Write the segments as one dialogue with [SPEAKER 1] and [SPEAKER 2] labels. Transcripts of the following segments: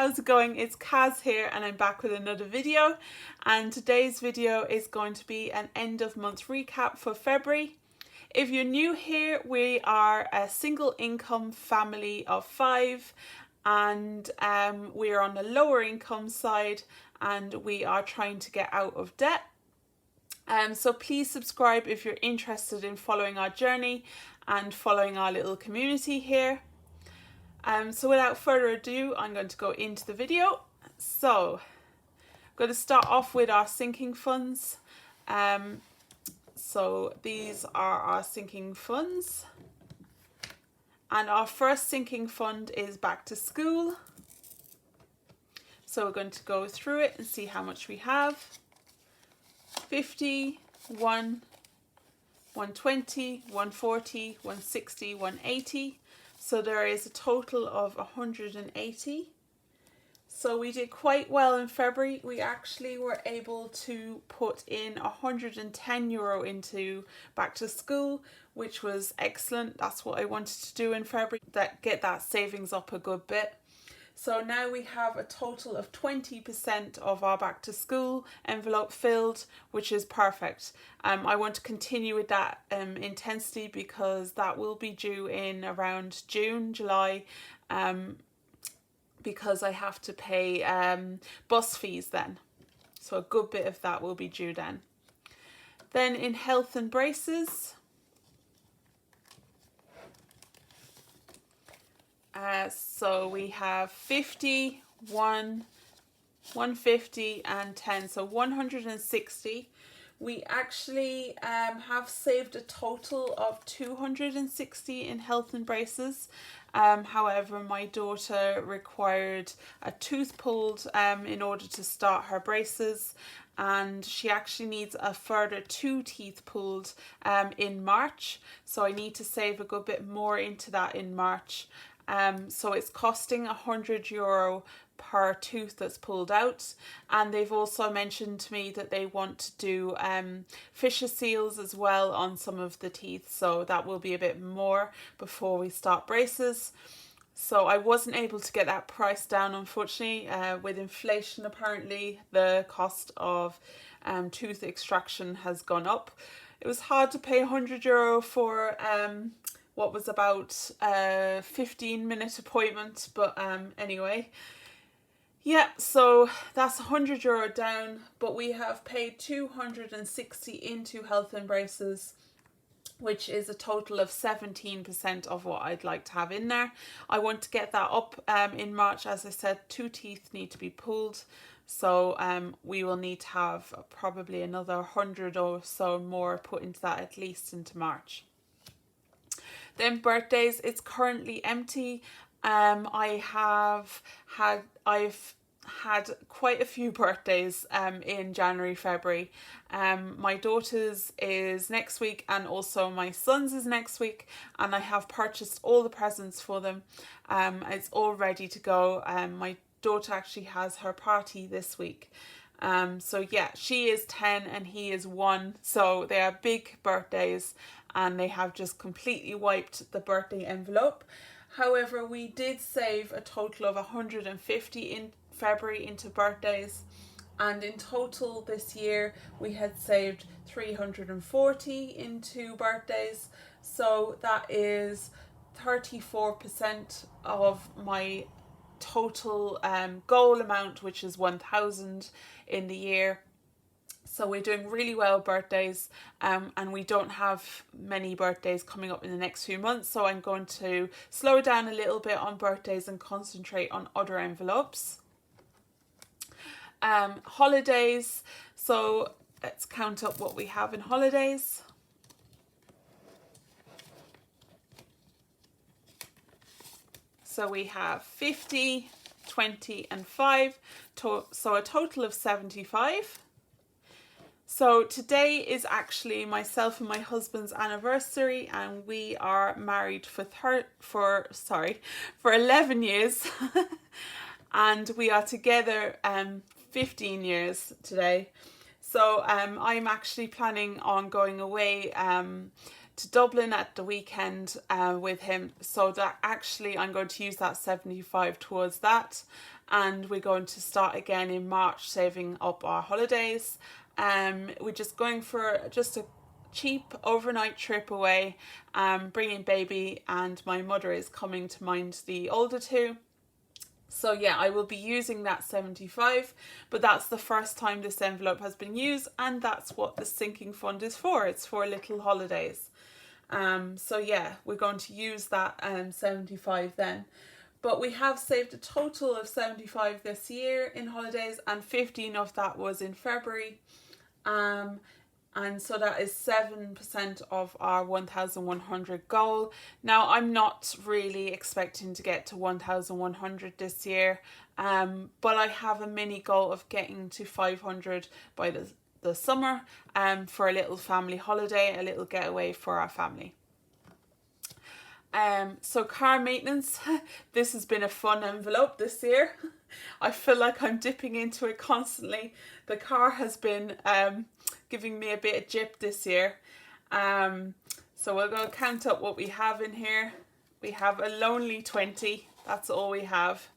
[SPEAKER 1] how's it going? It's Kaz here and I'm back with another video, and today's video is going to be an end of month recap for February. If you're new here, we are a single income family of 5 and we are on the lower income side and we are trying to get out of debt. So please subscribe if you're interested in following our journey and following our little community here. So without further ado, I'm going to go into the video. So I'm going to start off with our sinking funds. So these are our sinking funds. And our first sinking fund is back to school. So we're going to go through it and see how much we have. 50, 120, 140, 160, 180. So there is a total of 180. So we did quite well in February. We actually were able to put in €110 into back to school, which was excellent. That's what I wanted to do in February, get that savings up a good bit. So now we have a total of 20% of our back to school envelope filled, which is perfect. I want to continue with that intensity because that will be due in around June, July, because I have to pay bus fees then. So a good bit of that will be due then. Then in health and braces, so we have 50, 150 and 10, so 160. We actually have saved a total of 260 in health and braces. However, my daughter required a tooth pulled in order to start her braces, and she actually needs a further 2 teeth pulled in March. So I need to save a good bit more into that in March. So it's costing €100 per tooth that's pulled out, and they've also mentioned to me that they want to do fissure seals as well on some of the teeth, so that will be a bit more before we start braces. So I wasn't able to get that price down, unfortunately. With inflation, apparently the cost of tooth extraction has gone up. It was hard to pay €100 for what was about a 15-minute appointment, but anyway. Yeah, so that's €100 down, but we have paid 260 into health and braces, which is a total of 17% of what I'd like to have in there. I want to get that up in March. As I said, 2 teeth need to be pulled, so we will need to have probably another 100 or so more put into that, at least into March. Then birthdays, it's currently empty. I've had quite a few birthdays in January, February. My daughter's is next week and also my son's is next week, and I have purchased all the presents for them. It's all ready to go. My daughter actually has her party this week. So yeah, she is 10 and he is 1, so they are big birthdays and they have just completely wiped the birthday envelope. However, we did save a total of 150 in February into birthdays, and in total this year we had saved 340 into birthdays, so that is 34% of my total goal amount, which is 1,000 in the year. So we're doing really well birthdays, and we don't have many birthdays coming up in the next few months, so I'm going to slow down a little bit on birthdays and concentrate on other envelopes. Holidays, so let's count up what we have in holidays. So we have 50, 20 and 5, so a total of 75. So today is actually myself and my husband's anniversary, and we are married for 11 years and we are together 15 years today. So I'm actually planning on going away to Dublin at the weekend with him, so that actually I'm going to use that 75 towards that. and we're going to start again in March saving up our holidays. We're just going for just a cheap overnight trip away, bringing baby, and my mother is coming to mind the older two. So yeah, I will be using that 75, but that's the first time this envelope has been used, and that's what the sinking fund is for. It's for little holidays. So yeah, we're going to use that 75 then. But we have saved a total of 75 this year in holidays, and 15 of that was in February. And so that is 7% of our 1,100 goal. Now, I'm not really expecting to get to 1,100 this year, but I have a mini goal of getting to 500 by the summer, for a little family holiday, a little getaway for our family. So car maintenance, this has been a fun envelope this year. I feel like I'm dipping into it constantly. The car has been giving me a bit of gyp this year. So we're going to count up what we have in here. We have a lonely 20. That's all we have.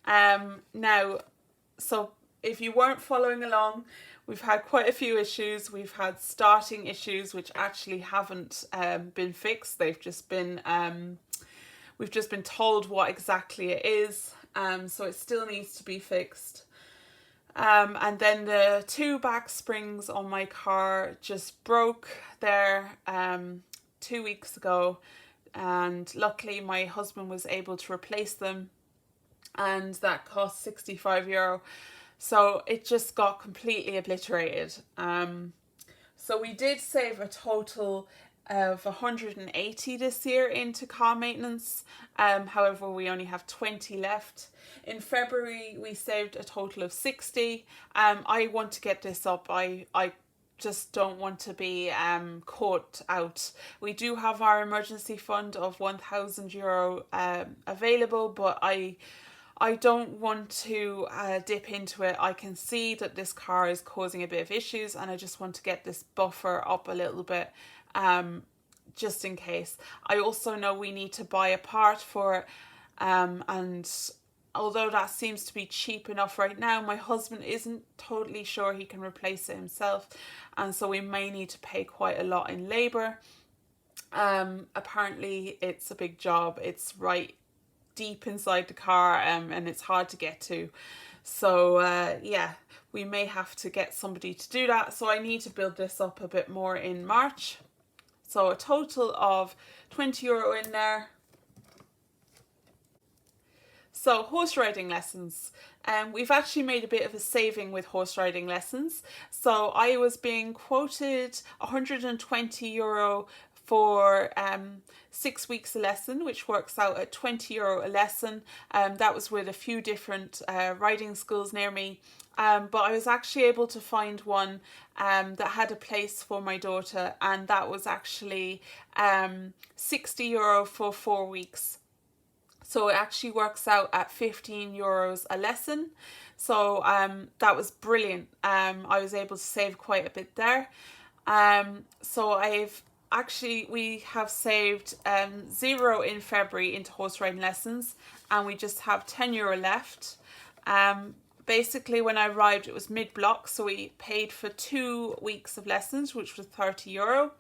[SPEAKER 1] Now, so if you weren't following along, we've had quite a few issues. We've had starting issues which actually haven't been fixed. They've just been, we've just been told what exactly it is. So it still needs to be fixed. And then the 2 back springs on my car just broke there 2 weeks ago. And luckily my husband was able to replace them, and that cost €65. So it just got completely obliterated. So we did save a total of 180 this year into car maintenance. However, we only have 20 left. In February, we saved a total of 60. I want to get this up. I just don't want to be caught out. We do have our emergency fund of €1,000 available, but I don't want to dip into it. I can see that this car is causing a bit of issues, and I just want to get this buffer up a little bit, just in case. I also know we need to buy a part for it, and although that seems to be cheap enough right now, my husband isn't totally sure he can replace it himself, and so we may need to pay quite a lot in labour. Apparently it's a big job. It's right deep inside the car, and it's hard to get to. So yeah, we may have to get somebody to do that. So I need to build this up a bit more in March. So a total of €20 in there. So horse riding lessons. We've actually made a bit of a saving with horse riding lessons. So I was being quoted €120 for 6 weeks a lesson, which works out at €20 a lesson. That was with a few different riding schools near me. But I was actually able to find one that had a place for my daughter, and that was actually €60 for 4 weeks. So it actually works out at €15 a lesson. So that was brilliant. I was able to save quite a bit there. So we have saved €0 in February into horse riding lessons, and we just have €10 left. Basically, when I arrived, it was mid-block, so we paid for 2 weeks of lessons, which was €30.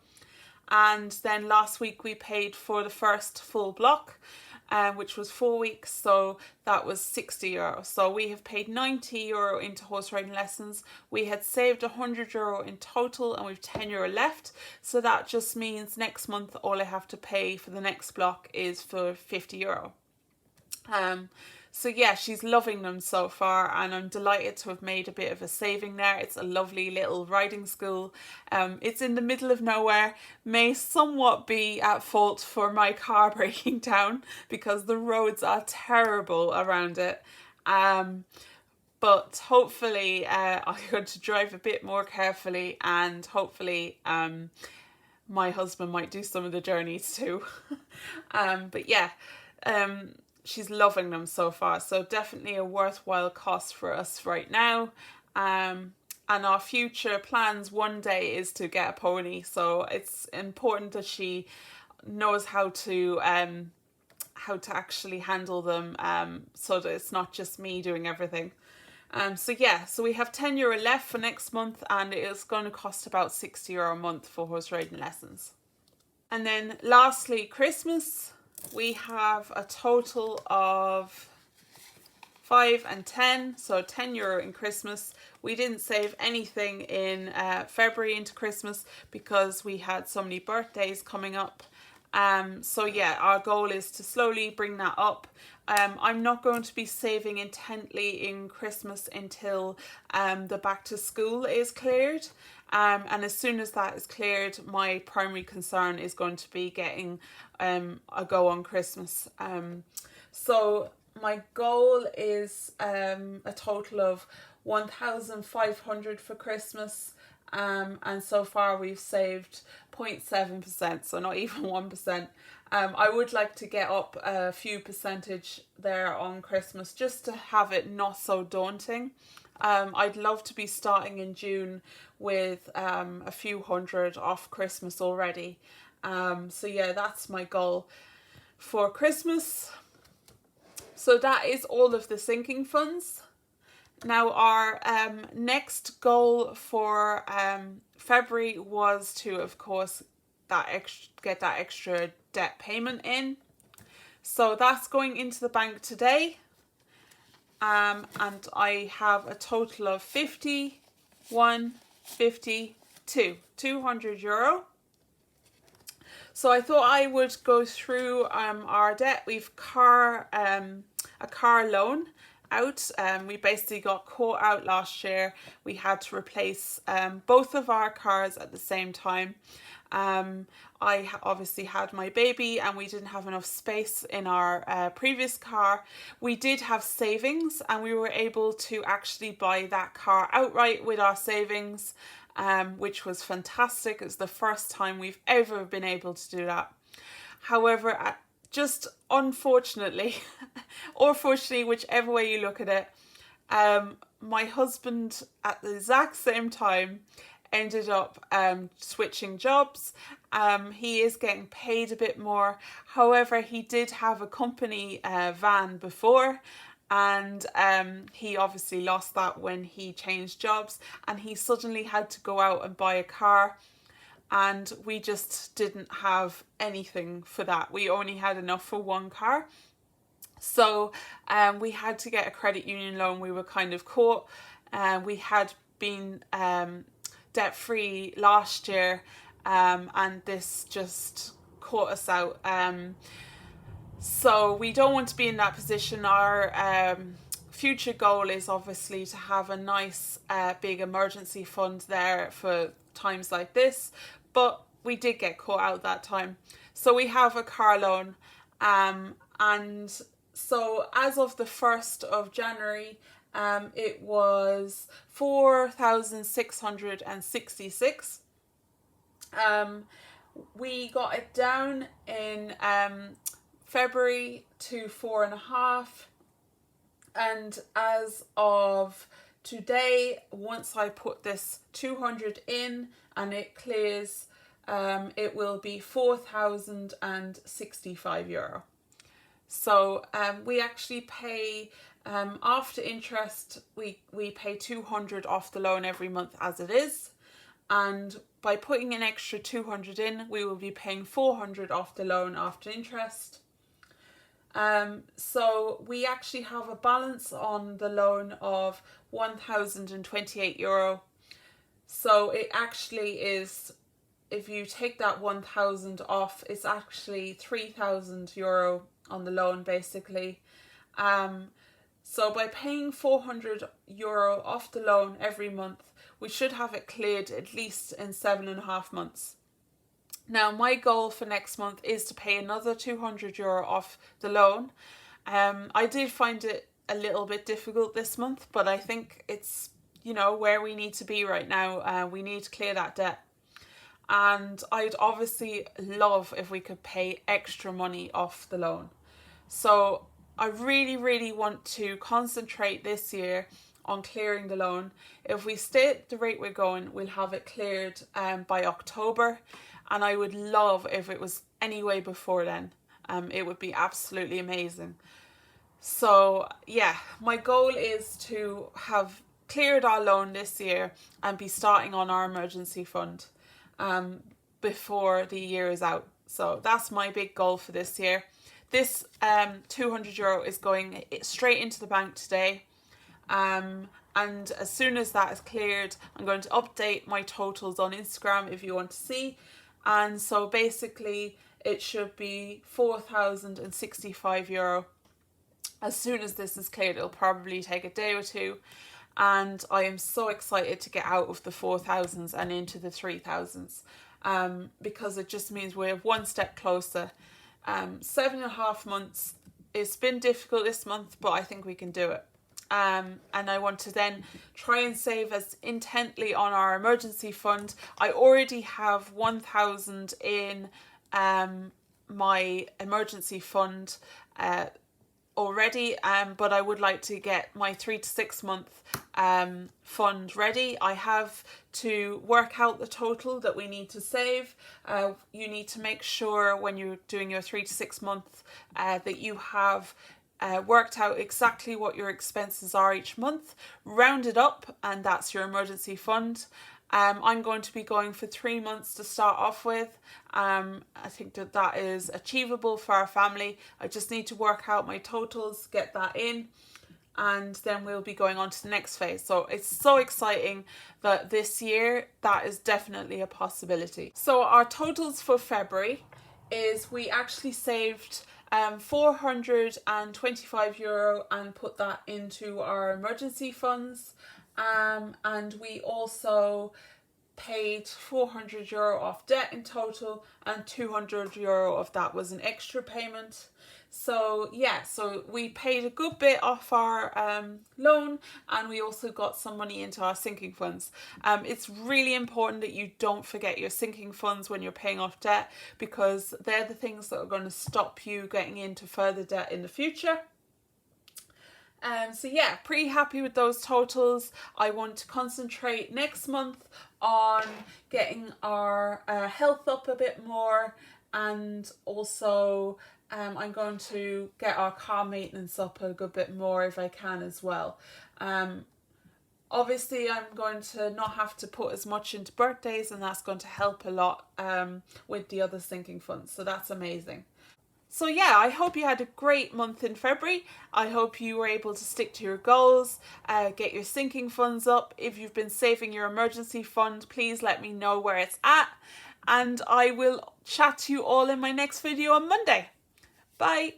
[SPEAKER 1] And then last week we paid for the first full block, which was 4 weeks, so that was €60. So we have paid €90 into horse riding lessons. We had saved €100 in total, and we've €10 left. So that just means next month all I have to pay for the next block is for €50. So yeah, she's loving them so far, and I'm delighted to have made a bit of a saving there. It's a lovely little riding school. It's in the middle of nowhere, may somewhat be at fault for my car breaking down because the roads are terrible around it. But hopefully I'm going to drive a bit more carefully, and hopefully my husband might do some of the journeys too. But yeah, she's loving them so far, so definitely a worthwhile cost for us right now. And our future plans one day is to get a pony, so it's important that she knows how how to actually handle them, so that it's not just me doing everything. So yeah, so we have €10 left for next month, and it is going to cost about €60 a month for horse riding lessons. And then lastly, Christmas, we have a total of 5 and 10, so €10 in Christmas. We didn't save anything in February into Christmas because we had so many birthdays coming up. So yeah, our goal is to slowly bring that up. I'm not going to be saving intently in Christmas until the back to school is cleared. And as soon as that is cleared, my primary concern is going to be getting a go on Christmas. So my goal is a total of 1,500 for Christmas. And so far we've saved 0.7%, so not even 1%. I would like to get up a few percentage there on Christmas just to have it not so daunting. I'd love to be starting in June with a few hundred off Christmas already. So yeah, that's my goal for Christmas. So that is all of the sinking funds. Now our next goal for February was to, of course, get that extra debt payment in. So that's going into the bank today. And I have a total of 200 euro. So I thought I would go through our debt. We've a car loan out. We basically got caught out last year. We had to replace both of our cars at the same time. I obviously had my baby and we didn't have enough space in our previous car. We did have savings and we were able to actually buy that car outright with our savings, which was fantastic. It was the first time we've ever been able to do that. However, just unfortunately, or fortunately, whichever way you look at it, my husband at the exact same time ended up switching jobs. He is getting paid a bit more. However, he did have a company van before, and he obviously lost that when he changed jobs, and he suddenly had to go out and buy a car, and we just didn't have anything for that. We only had enough for one car. So we had to get a credit union loan. We were kind of caught. We had been debt-free last year, and this just caught us out. So we don't want to be in that position. Our future goal is obviously to have a nice big emergency fund there for times like this, but we did get caught out that time. So we have a car loan, and so as of the 1st of January, it was 4,666. We got it down in February to 4.5, and as of today, once I put this 200 in and it clears, it will be 4,065 euro. So we actually pay, after interest, we pay 200 off the loan every month as it is. And by putting an extra 200 in, we will be paying 400 off the loan after interest. So we actually have a balance on the loan of 1,028 euro. So it actually is, if you take that 1,000 off, it's actually 3,000 euro on the loan basically. So by paying 400 euro off the loan every month, we should have it cleared at least in 7.5 months. Now my goal for next month is to pay another 200 euro off the loan. I did find it a little bit difficult this month, but I think it's, you know, where we need to be right now. We need to clear that debt. And I'd obviously love if we could pay extra money off the loan. So I really, really want to concentrate this year on clearing the loan. If we stay at the rate we're going, we'll have it cleared by October. And I would love if it was any way before then. It would be absolutely amazing. So yeah, my goal is to have cleared our loan this year and be starting on our emergency fund before the year is out. So that's my big goal for this year. This €200 is going straight into the bank today. And as soon as that is cleared, I'm going to update my totals on Instagram if you want to see. And so basically it should be €4,065. As soon as this is cleared, it'll probably take a day or two. And I am so excited to get out of the 4,000s and into the 3,000s, because it just means we're one step closer. 7.5 months, it's been difficult this month, but I think we can do it. And I want to then try and save as intently on our emergency fund. I already have 1,000 in my emergency fund already, but I would like to get my 3 to 6 month fund ready. I have to work out the total that we need to save. You need to make sure when you're doing your 3 to 6 month that you have worked out exactly what your expenses are each month, rounded up, and that's your emergency fund. I'm going to be going for 3 months to start off with. I think that is achievable for our family. I just need to work out my totals, get that in, and then we'll be going on to the next phase. So it's so exciting that this year that is definitely a possibility. So our totals for February is we actually saved €425 and put that into our emergency funds. And we also paid €400 off debt in total, and €200 of that was an extra payment. So yeah, so we paid a good bit off our loan, and we also got some money into our sinking funds. It's really important that you don't forget your sinking funds when you're paying off debt, because they're the things that are going to stop you getting into further debt in the future. So yeah, pretty happy with those totals. I want to concentrate next month on getting our health up a bit more, and also I'm going to get our car maintenance up a good bit more if I can as well. Obviously I'm going to not have to put as much into birthdays, and that's going to help a lot with the other sinking funds, so that's amazing. So yeah, I hope you had a great month in February. I hope you were able to stick to your goals, get your sinking funds up. If you've been saving your emergency fund, please let me know where it's at. And I will chat to you all in my next video on Monday. Bye.